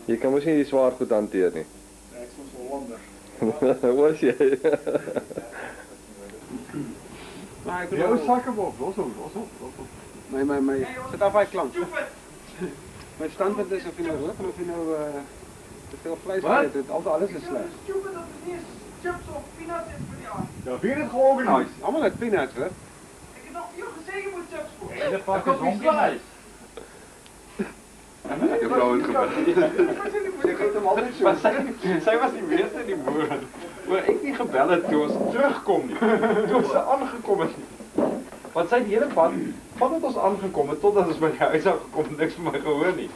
Je kan misschien die zwaar goed hanteren. Nee, ik soms wel wonder. Was jij? Maar ik Ja, bedoel... zak hem op, los op. Nee, zet af bij klant. Mijn standpunt is of je nou rug en of je nou te veel vlees eet. Alles is slecht. Stupid dat er niet chips of peanuts in voor jou. Ja, vind je het georganiseerd? Allemaal met peanuts, hè? Ik heb nog 4 gezegd je moet chips voor. De pak is ongewijs. Ik heb nou het gebeurd. Zij was die eerste die boeren. Maar ik die gebeld toen ze terugkom. Toen ze aangekomen. Want zij die hele pad van het was aangekomen totdat ze bij jou is aangekomen, niks van mij gehoord niet.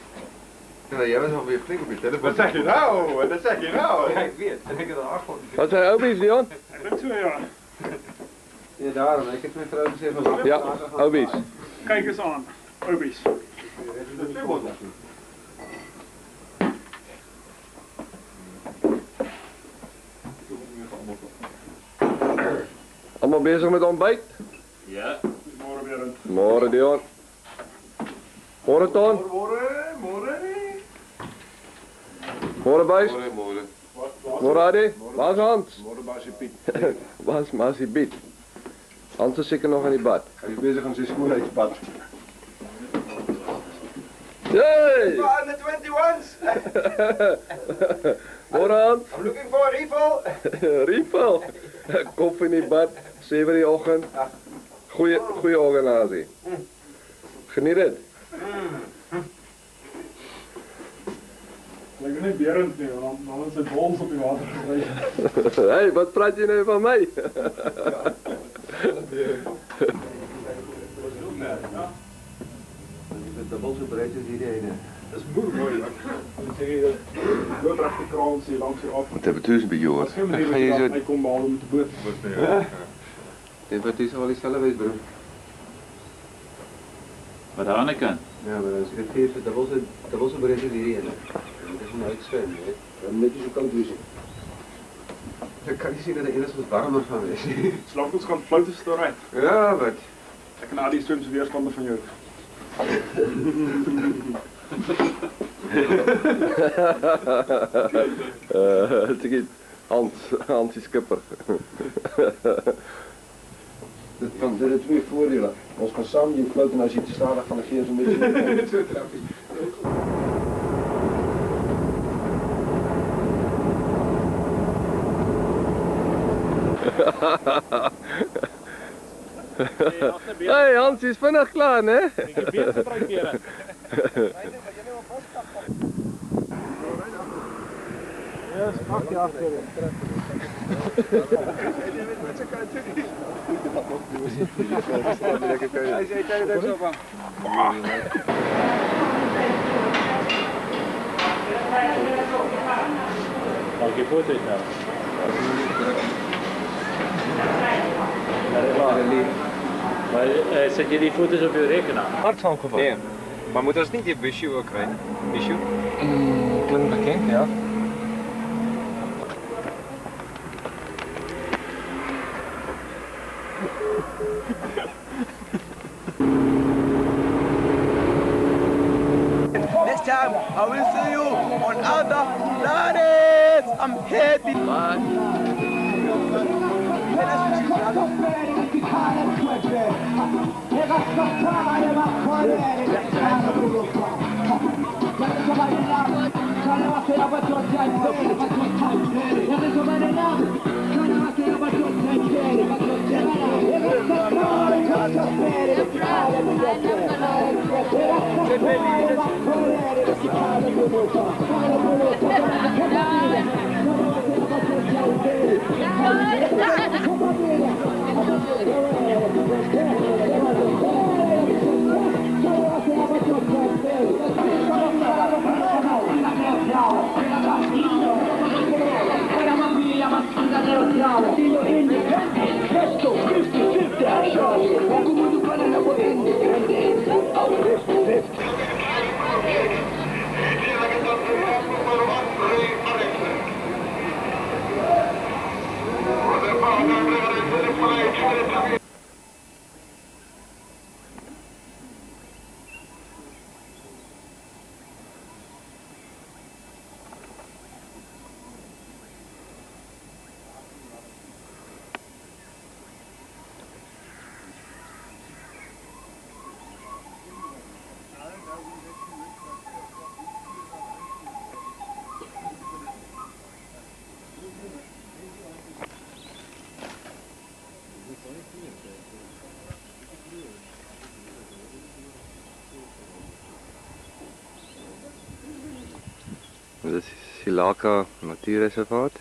Ja, jij was alweer flink op je telefoon. Wat zeg je nou? Wat zeg je nou? Ja, ik weet. En ik heb er achter. Wat zijn obies, Dion? Ik ben 2 jaar. Ja, daarom. Ik heb mijn vrouw gezegd van... Ja, obies. Kijk eens aan. Obies. Allemaal bezig met ontbijt? Ja. Morgen weer een. Morgen, Dion. Morgen, Ton. Morgen, Buis. Morgen, Adi. Waar is Hans? Morgen baasje Piet. Waar is Marcie Piet? Hans is zeker nog aan die bad. Hij is bezig aan zijn schoenheidspad. Hey! On the 21s. Morgen, Hans. I'm looking for a refill. Riefel. Koffie in die bad. 7 in de ochtend. Goeie organisatie. Geniet het. Ik ben niet Berend nu, want dan is het bols op je water geweest. Hey, wat praat je nu van mij? De bosse breedte is iedereen. Dat is moeilijk hoor. Dan zeg je, loop er achter de krant, zie je langs je af. Wat hebben we tussen bij jou? Als geen manier dat hij komt behalve met de boot. Dit is wel iets zelf is, bro. Wat aan de kant? Ja, maar als je het geeft, de bosse breedte is iedereen. Dat is een uitzwem, hè. Dan moet je zo koud wisselen. Dan kan je zien dat de ene wat warmer van is. Slaggoeds kan fluiten ze eruit. Ja, wat? Ik kan die streams weerstanden van jou. Het is Hans is skipper. Dit is twee voordelen. Als gaan samen je floten en als je te stadig van de geer zo'n beetje. Hey, Hans is vannacht klaar, hè? Ik heb weer getraind. Ja, acht jaar achter. Hij zei tegen de zo van. Mag ik je foto's nou? Maar zet je die foto's op je rekenaar? Hartaangeval. Nee, maar moet ons niet die busje ook krijgen? Busje? Klinkt bekend, ja. Next time I will see you on other planets. I'm happy. Dit is Silaka Natuurreservaat.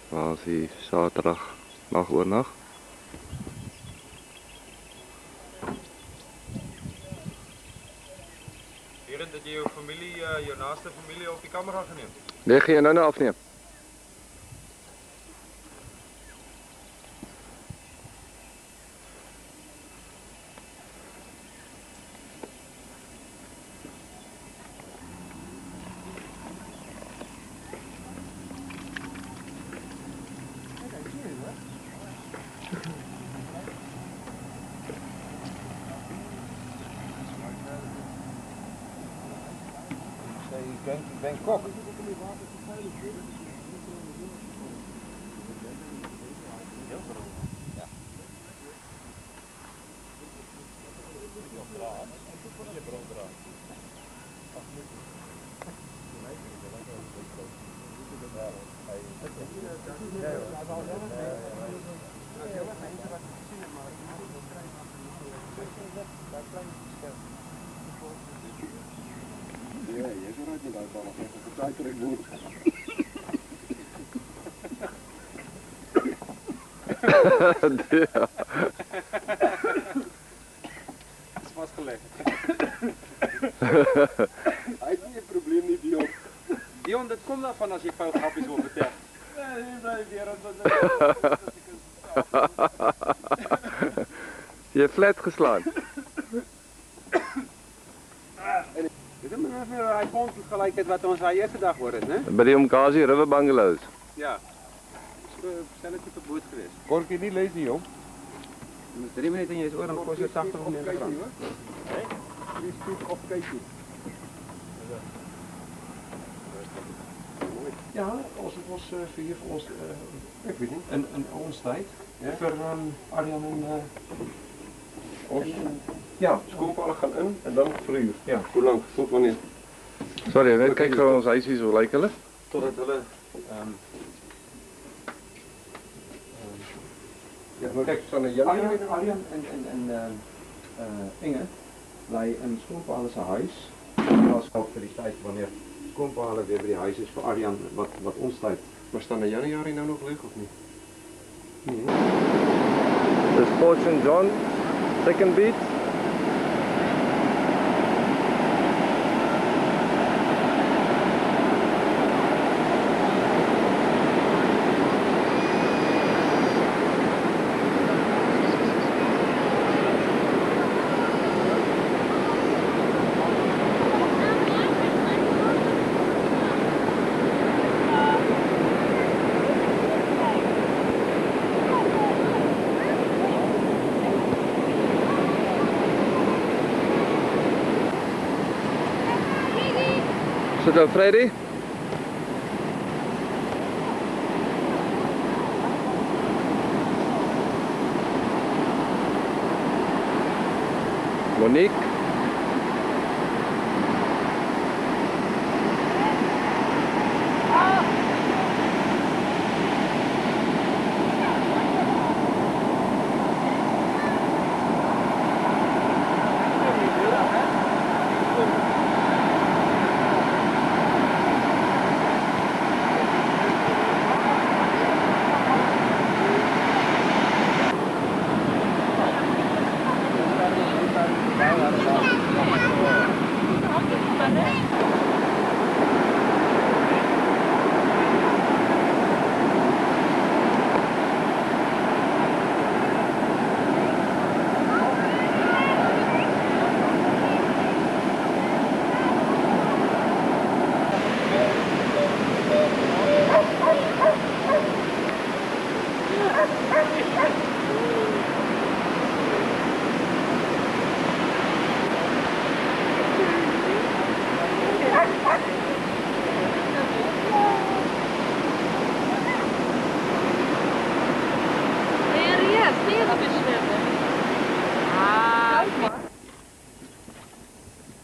Waar is die Saterdag nag oornag. Hierin dat jy jou familie, jou naaste familie op die kamera geneem. Nee, gaan jy nou afneem. Bangkok. Ja, jy is eruit met daai bal of jy het tyd trek word. Ja. Dis vasgeleg. Hy het nie 'n probleem nie, Dion. Dion, dit kom daarvan as jy vuil grappies wil vertel. Nee, bly weer aan Jy het flat geslaan. Dit is min of meer daai pond gelykheid wat ons daai eerste dag hoor het, né? By die Omkazi River Bungalows. Ja. So selfe tipe boot geweest. Korkie nie lees nie, jong. Dis 3 minute en jy is oor dan kos jy 80 of 90 rand. Wie spoed op kykie. Ja, als het was vir ons, ek weet nie, in ons tyd, vir Arjan en ons, ja, skoonpale gaan in en dan vir uur. Ja. Hoe lang? Tot wanneer? Sorry, net kyk gou ons huisies, hoe lyk hulle? Totdat hulle Ja, maar Kijk, van 'n Januarie. Arjan en Inge bly in Skoonpale se huis. Dit was ook vir die tyd wanneer Skoonpale weer by die huis is vir Arjan wat ons tyd. Maar staan 'n Januarie nou nog leeg of nie? Dis Port St. John, second beat. Sit nou, Freddy. Monique.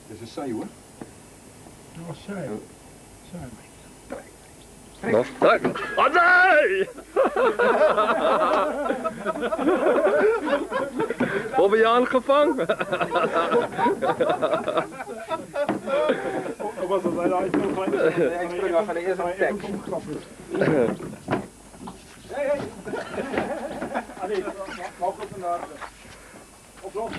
Dis 'n sy hoor. Ja, sy. Nog tak. Adai! Bobbe je aangevang? was dat eigenlijk nog klein? Ik spring af van de eerste tek. Hey. Allee, maak op een aarde. Op.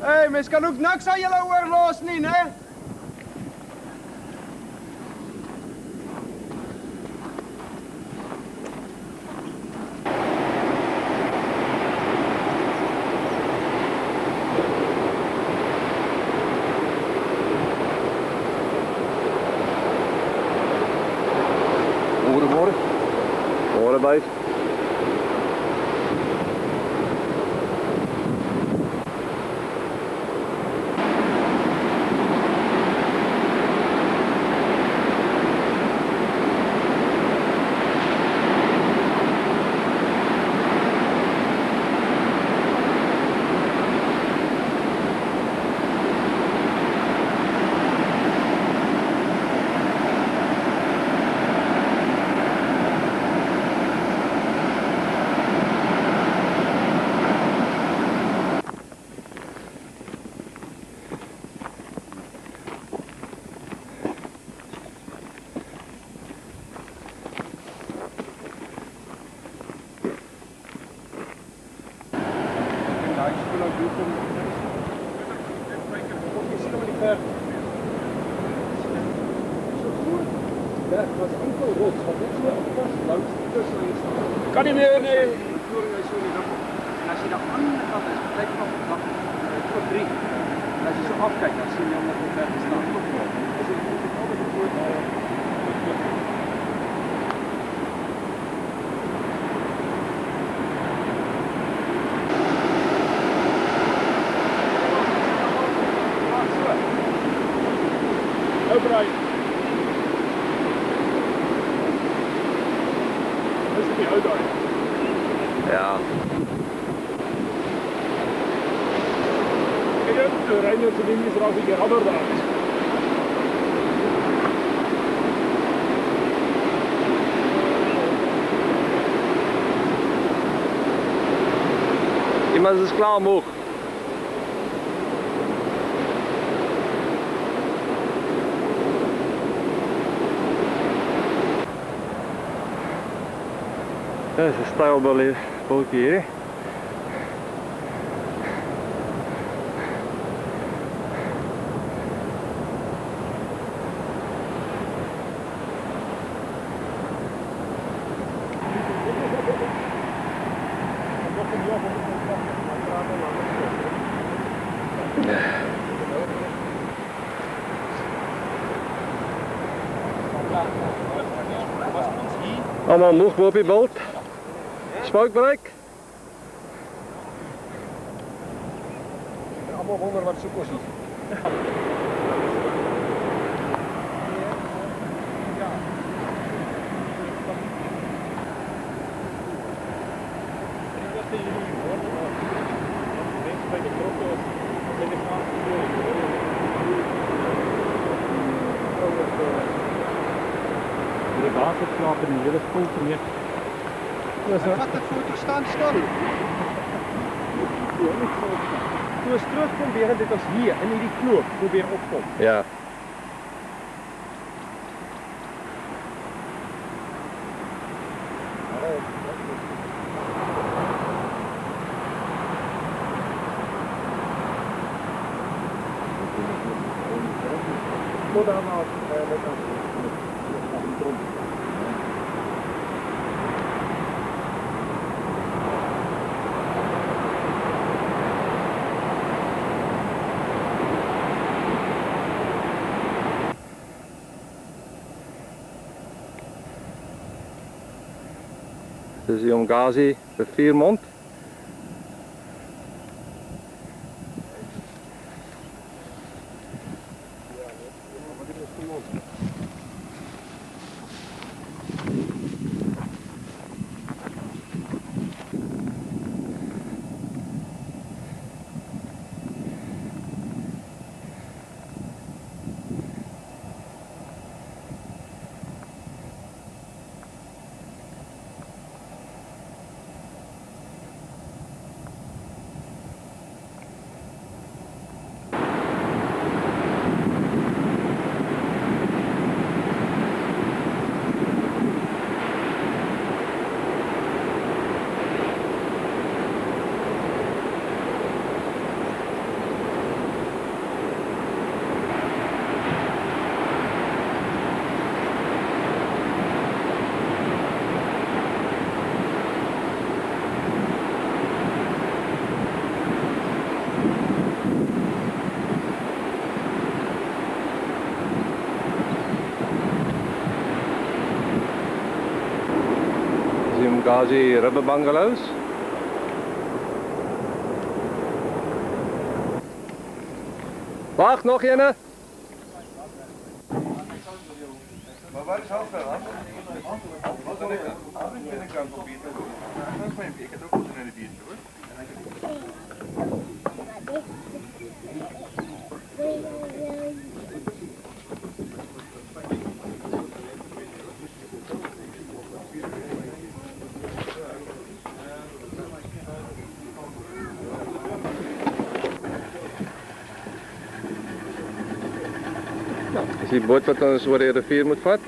Hey, mens kan ook niks aan julle oorlos nie, né? Goedemorgen. Morgen, bijt. Kan niet meer, nee. En als je de andere kant is, kijk op voor 3. En als je zo afkijkt, dan zie je hem nog op verder staan. Dus ik moet het altijd voor. Uitrijden. Dat is die uitrijden. Ja. Kijk, de rijden te doen is er als ik een radar daar is. Iemand is klaar omhoog. Dat is een stijlbootje hier. Hè? Allemaal omhoog op je boot. Spuikbereik. Allemaal wonder wat zoekers is. De baas heeft slapen in de hele school meer. Wat het foto staan stil. Toen is terug proberen, dit was hier en in die knoop proberen opkomen. Ja. Tot aan met Dus die Omgazi de Viermond. Benghazi Rubber Bungalows. Wacht, nog een? Maar waar is Halfveld aan? Wat dan ik dan? Ik ben ik aan het bier. Ik heb ook goed in de bier hoor. Is die boot wat ons oor die rivier moet vat?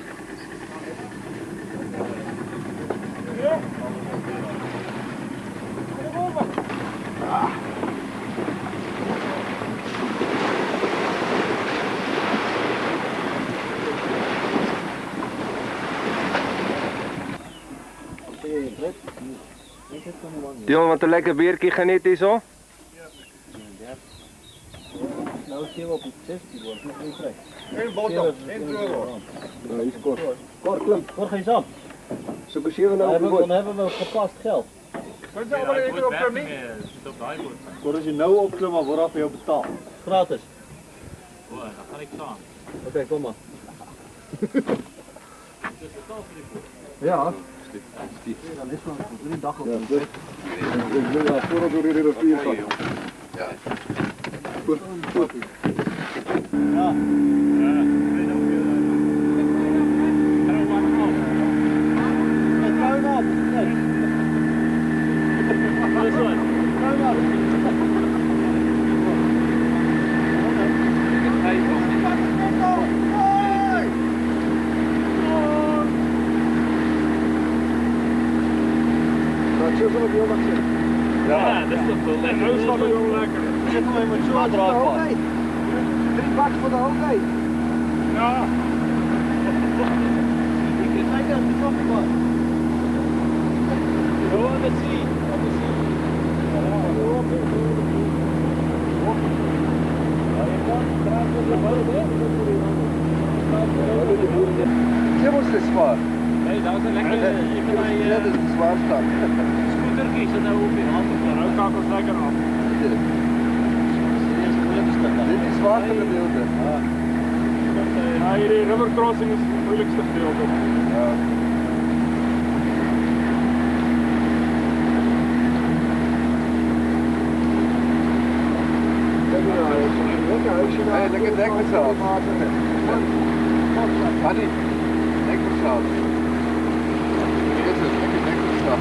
Dion, wat een lekker biertje geniet hier zo. Nou is hier op het 16 wordt, nog niet vrij. Eén boot op, één droog. Nou, hier is Cor. Cor, klim. Cor, geen zand. Zoek eens hier nou op de boot. Dan hebben we gepast geld. Wat is allemaal één keer op hem niet? Cor, als je nou opklimmen, waarop je betaalt. Gratis. Oh, dan ga ik staan. Oké, kom maar. Ja. Dan is het voor 3 dagen op Ja, dus. Ik wil ja, voordat we door de rivier gaan. Ja. Goed, goed. Ja. Ja, dat is toch wel lekker. Dat is toch wel lekker. Zit maar met zo'n draadpas. 3 bakjes voor de hoogheid. Ja. Ik kijk dat die kofferbak. Gewoon dat zie. Kibbels is zwaar. Nee, dat is een lekker. Dat is de zwaarste. Scooter kiezen nou op je hand. Dan ook kakels lekker af. Dit is zwaarte gedeelte. Ja, hier in River Crossing is het moeilijkste gedeelte. Ja. Hey, lekker dekversaal. Hannie, dekversaal. Dit is het, lekker dekversaal.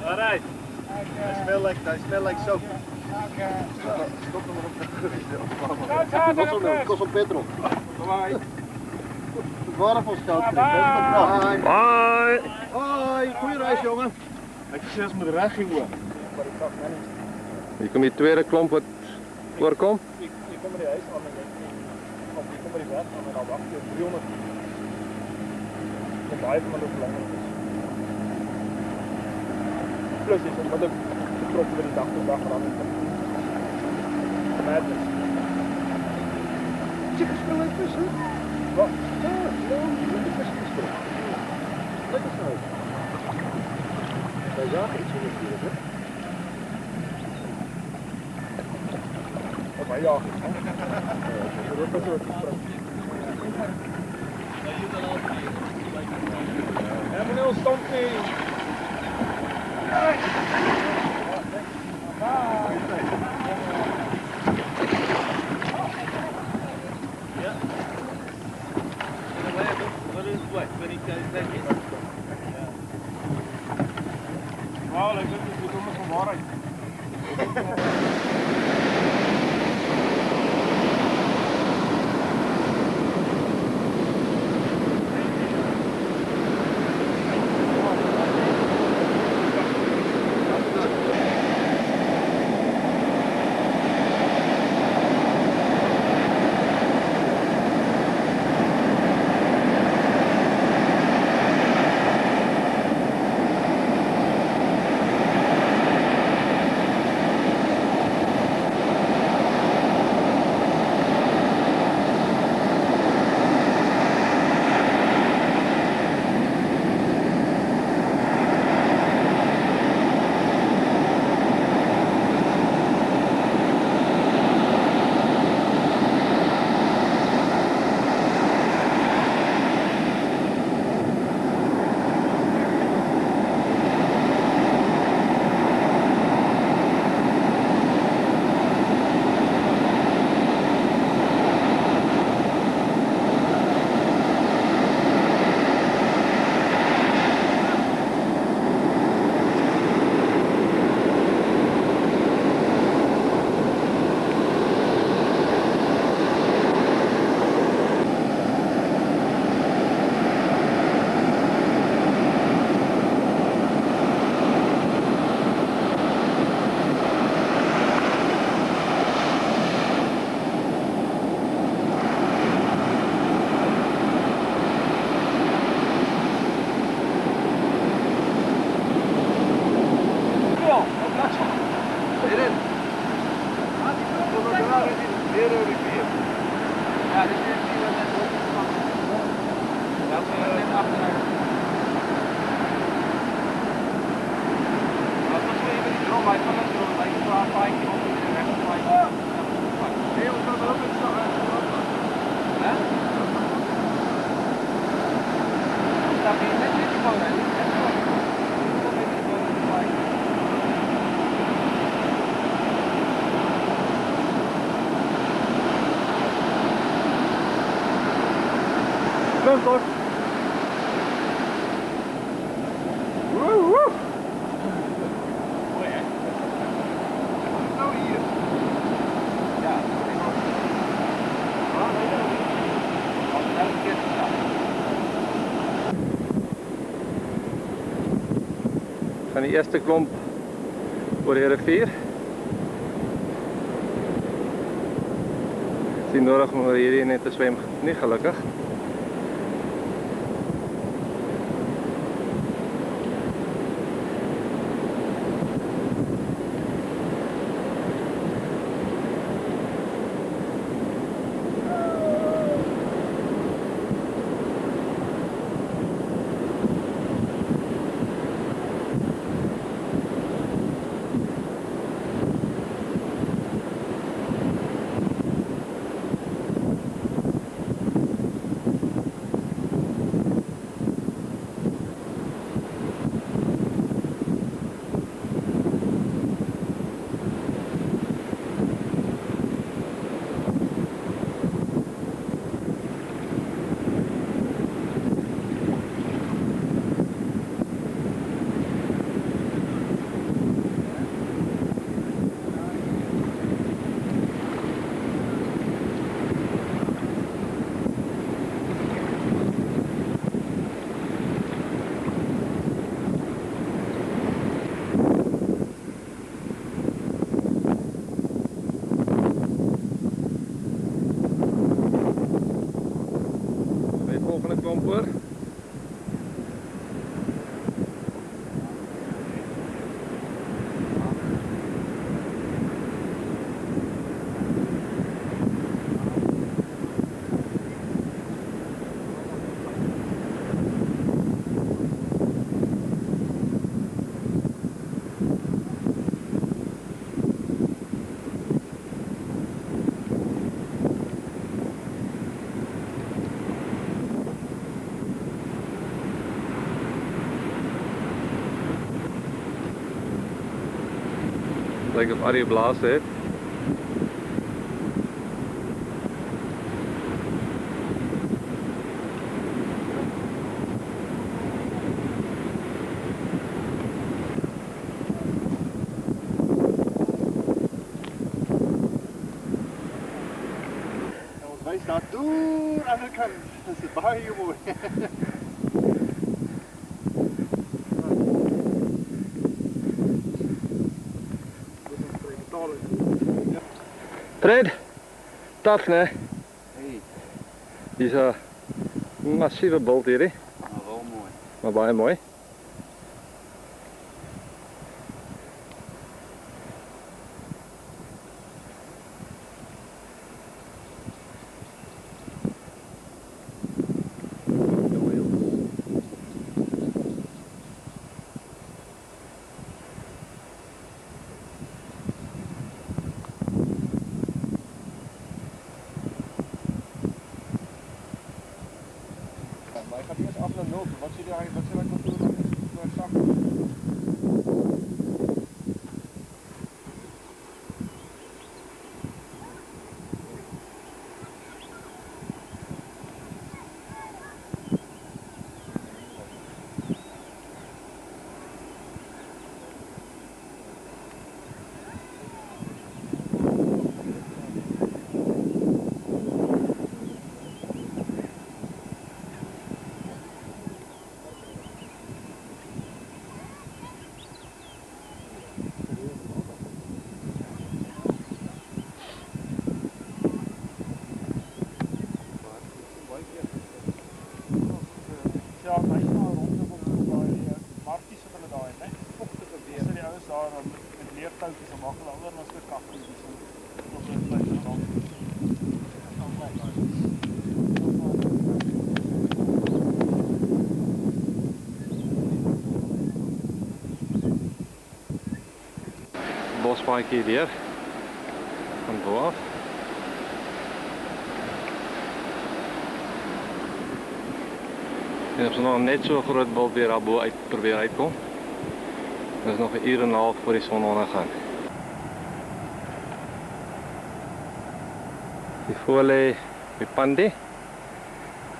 Alright. Hij smelt like soap. Stop hem op de kost op petrol. Het waren van scout. Hoi! Hoi, goeie reis jongen. Ik zie eens met de reg ging. Hier kom je tweede klomp wat voorkomt. Ik kom er eens aan en ik kom er weg en dan wacht je 300. De blijven maar ook langer is. Plus is het, maar de kloppen we die dag tot dag aan. Madness. Chicken spul even tussen. Wat? Ja, lekker tussen. Lekker zo. Wij zagen iets van natuurlijk, hè? Op mijn jagen. Dat is ook ja, meneer, stand niet. What is what? When he says that Weer een rivier. Ja, dit is een rivier wat net wordt gespannen. Dat is net achteruit. Wat was weer met die drom uit van het drom? Lijkt het wel een paardje op de weg of paardje. Nee, we gaan ook eens uit. Hè? Dat ben je net niet gewoon, hè? Net gewoon. Dat ben je niet gewoon in de paardje. Zwemkort. Woe! Mooi hè? Nou hier. Ja, als het elke keer staat. Van die eerste klomp oor die rivier. Het is nie nodig om oor hierdie net te swem, nie gelukkig. Volgende klomp hoor. Lijkt of Arie blaas heeft. Ons wys daar deur aan die kant. Dit is baie mooi. Fred, tough né? Hey, Hier's 'n massiewe bult hierdie, maar wel mooi. maar baie mooi. Maar hij gaat eerst af naar 0. Wat zit hij nog doen? Zakken. paadjie deur van bo af. En as ons nog net so groot bult weer daar bo uit probeer uitkom. Dit is nog 'n uur en 'n half voor die son ondergaan. Die voor lê die Pandi.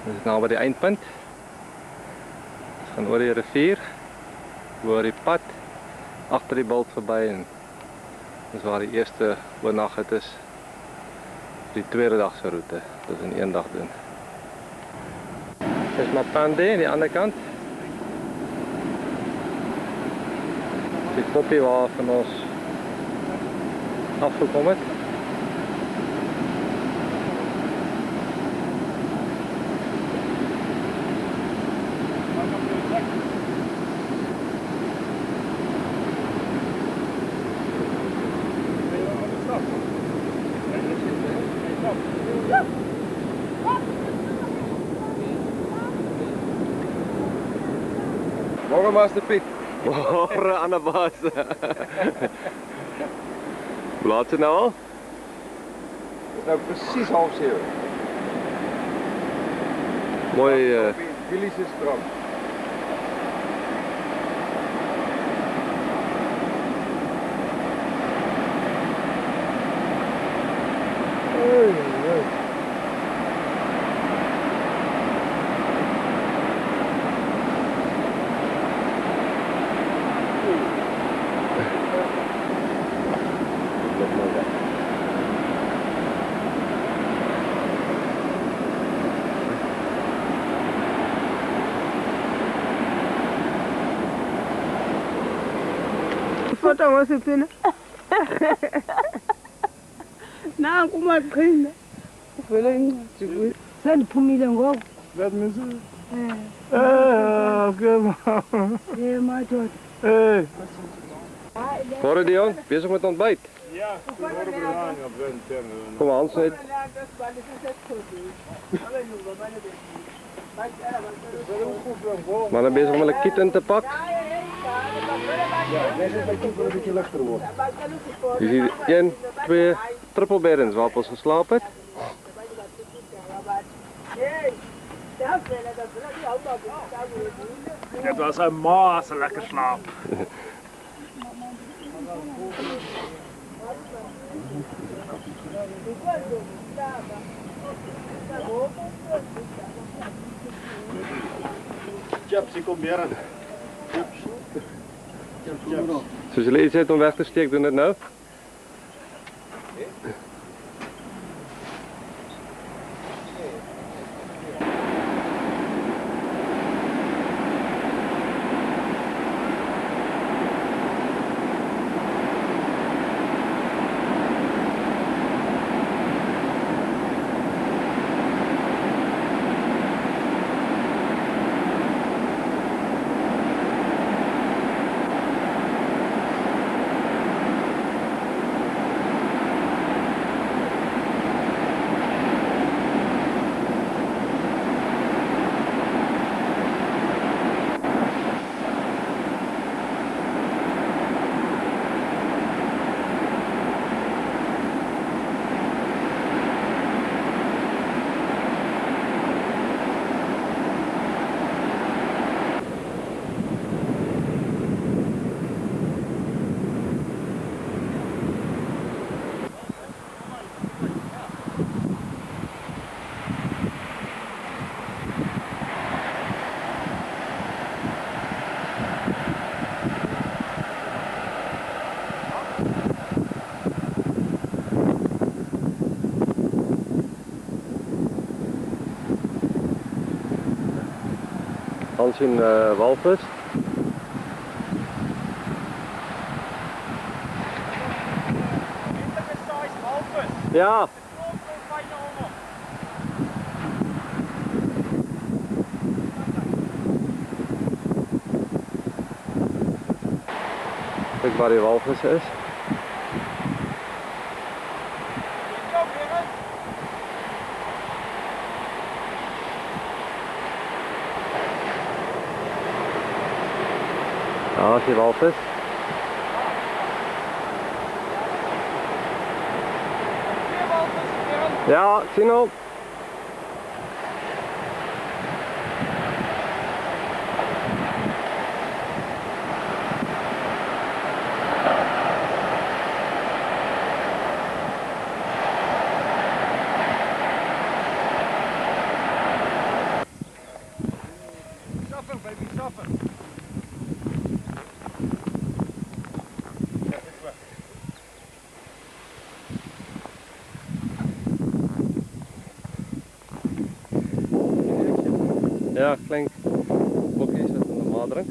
Dit is nou by die eindpunt. Ons gaan oor die rivier, oor die pad, agter die bult verby en dis waar die eerste oornag is. Die tweede dag se roete, dit is in een dag doen. Dis maar Pandi aan die ander kant. Die koppie waar van ons afgekom het. Morgen, Master Piet. Morgen, Annabaas. Hoe laat is het nou al? Het is nou precies 6:30. Mooi. Wielies is strand. Foto wasipina. Nanku maqhinga. Uvela incwadi kuyo. Sendiphumile ngoku. That means Okay, mama. Yeah, madoda. Hey. Môre Dion, besig met ontbyt. Ja, môre Brian, op Wenten. Kom Hans net. Maar dan bezig om hulle kit in te pak. Ja, deze is bij toe een beetje lichter wordt. Je ziet 1, 2 trippelbeddens waarop ons geslapen het. Het was een maas, lekker slaap. Chips, kom weer aan. Soos julle iets het om weg te steek, doen dit nou. Hans sien walvis. Ja. Kijk waar die walvis is. Daar is die walvis. Ja, sien al. Suffer, baby, suffer. Ja, klein blokjes wat in de maat drink.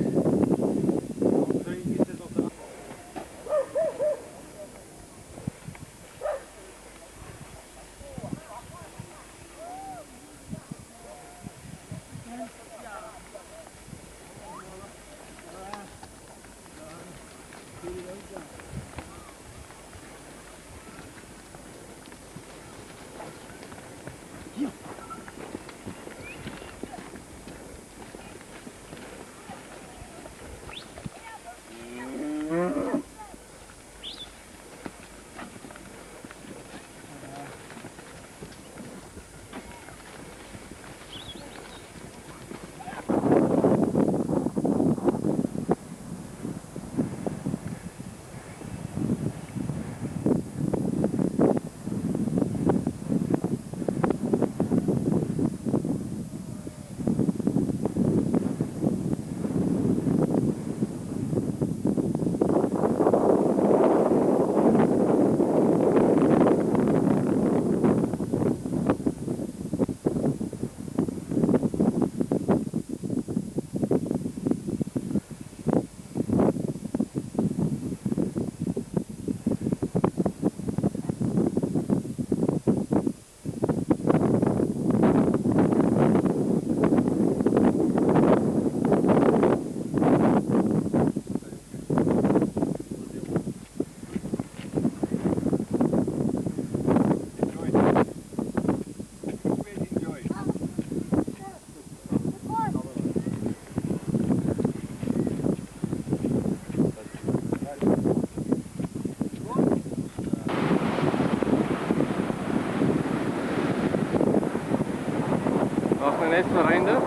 Wacht nou net vir Reinder.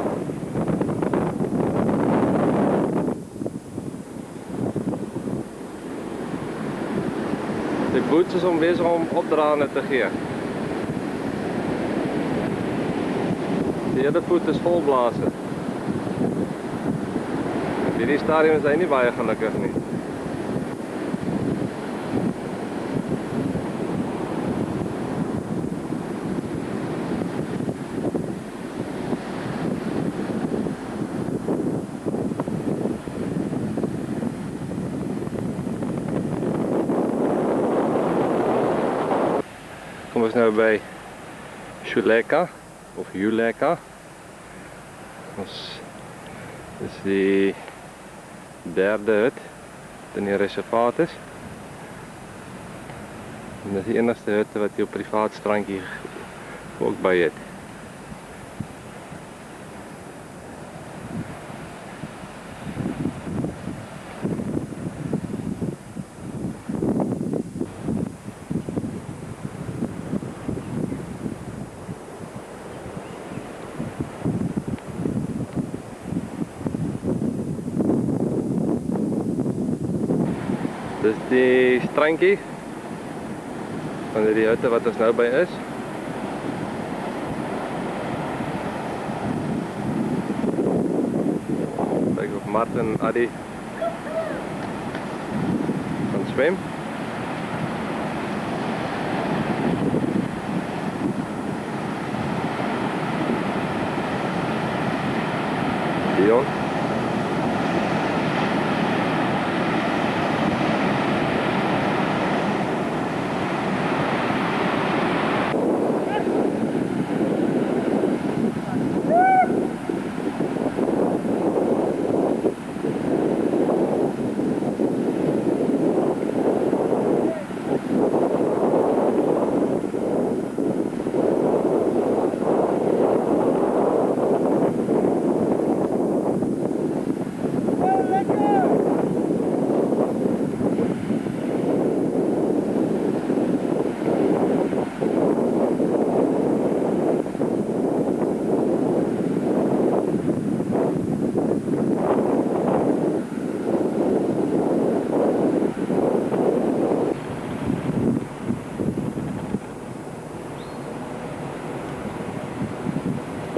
Die boot is bezig om opdraande te gee. Die hele voet is vol blazen. In hierdie stadium is hy nie baie gelukkig nie. Kom ons nou by Shuleka of Juleka. Ons is die derde hut in die reservaat is. En dit is die enigste hut wat jy op privaat strandjie ook by het. Dis die strandjie van die hutte wat ons nou by is. Kyk of Martin en Adi kan swem. Dion.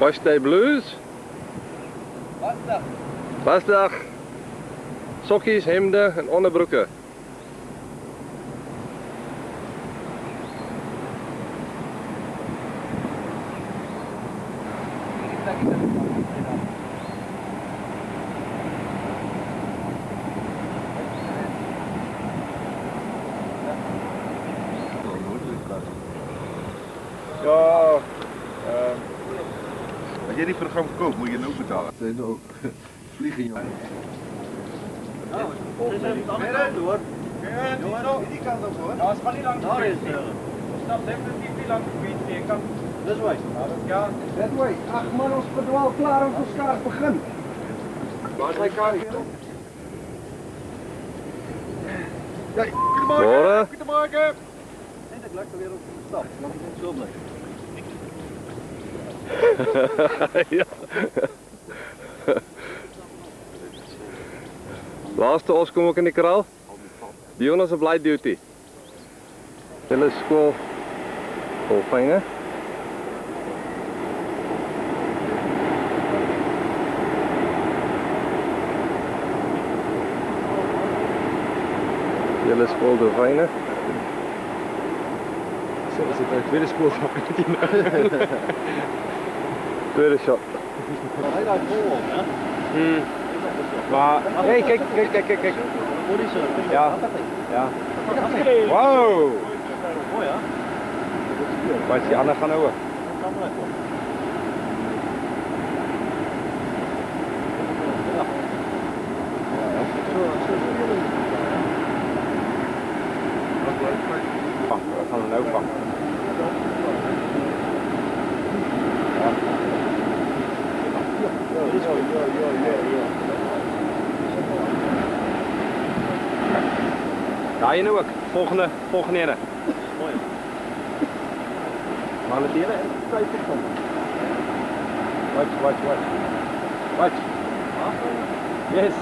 Wash day blues. Wasdag. Sokkies, hemden en onderbroeken. Ja, als jij die program koopt, moet je het ook betalen. Dat is ook vliegen, jongen. Hoor. Die kant op hoor. Ja, het gaat niet lang te is. Stap definitief niet lang te fietsen. Je kan. This way. Ja. That way. Ach man, ons bedwaal klaar om ons kaart begin. Waar is hij kaart? Ja, Horen. te maken. Nee, dat lukt weer op de stap. Laat ik niet zo blijven. Ja. Laatste ons kom ook in die kraal. Die jongens op light duty. Hulle is skool dolfyne. Hulle is skool dolfyne. Zo, is het een tweede spoorschap in die Tweede shot. Hij lijkt vol op, hè? Maar, hey, kijk. Ja. Ja. Wow! Mooi, hè? Wat is die ander gaan houden? We gaan hem ook vangen. Daar je nu ook. Volgende ene. Mooi. Maar het ene en 5 van. Watch. Yes.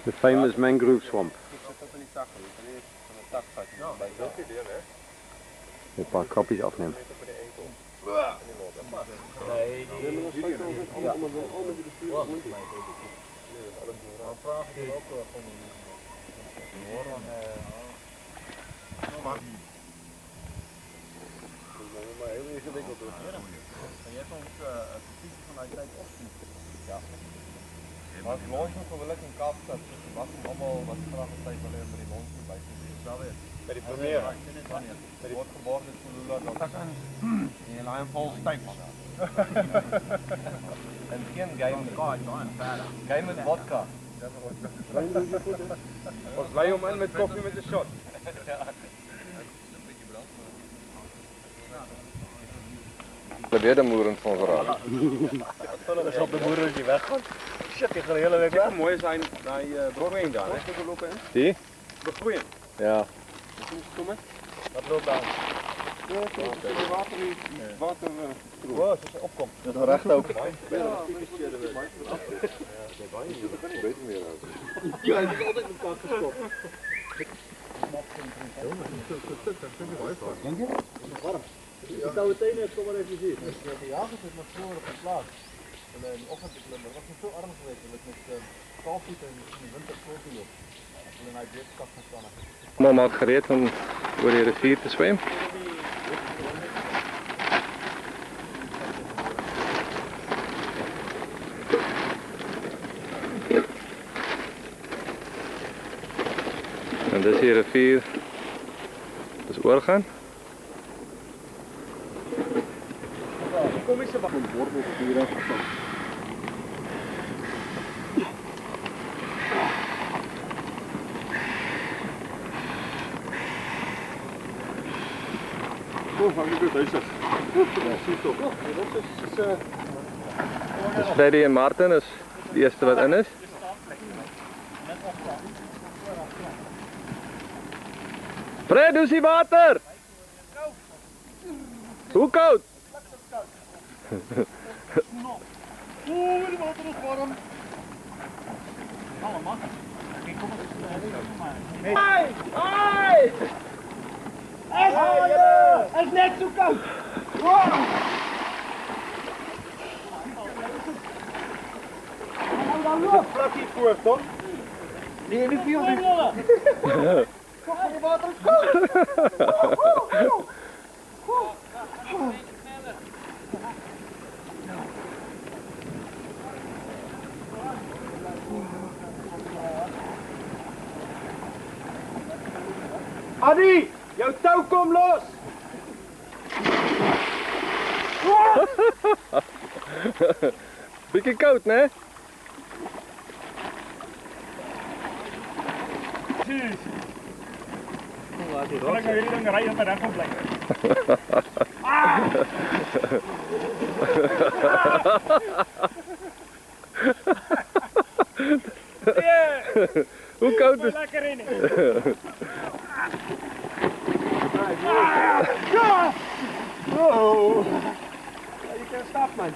The famous mangrove swamp. Een paar krapjes afnemen. Heel ingewikkeld door. En je hebt ons positie vanuit tijd ochtend. Ja. Maar het launch nog wel lekker in Kaapstad. Wat allemaal wat graag is tijd alleen maar die launch bij te zien. Zo weer. Bij die première. Bij die wordt geboren in Tulula. In je lijn vol stijpjes. En geen game met game met vodka. Was blij om in met koffie met de shot. De weer de moeren van verhaal. Dat is op de moeder als je weggaat. Shit, je gaat de hele week weg. Het mooie zijn die begroeiing daar, hè? Die? Begroeiing. Ja. Dat loopt aan. Water. Wow, als je opkomt. Dat is recht ook. Ja, hij is altijd met elkaar gestopt. Denk je? Warm. Ik zou het ene even maar even zien. De jager zit nog vroeger op de plaats. En de ochtendbeklimmer was niet zo arm geweest. Dat ik met kaalvoet en in de winter school op. En hij dit kast gaan staan. Maar maak gereed om door die rivier te zwemmen. En dit is hier rivier. Dus oorgaan. Kom eens even. Een bordel hier afgestand. Oh, hang ik bezig. Dus Freddy en Maarten is de eerste wat in is. Fred, hoe is die water? Hoe koud? Oeh, die water is warm. Allemaal. Kijk, kom eens. Hey! Hey! Het is net zo koud. Vlak hier voor, toch? Nee, niet veel. Het water is koud. Adi, jouw touw kom los! Beetje koud, né? Jeez. Kan ik jullie dan rijden met hem compleet? Hoe koud is Lekker in. Oh! Je kan stap, man.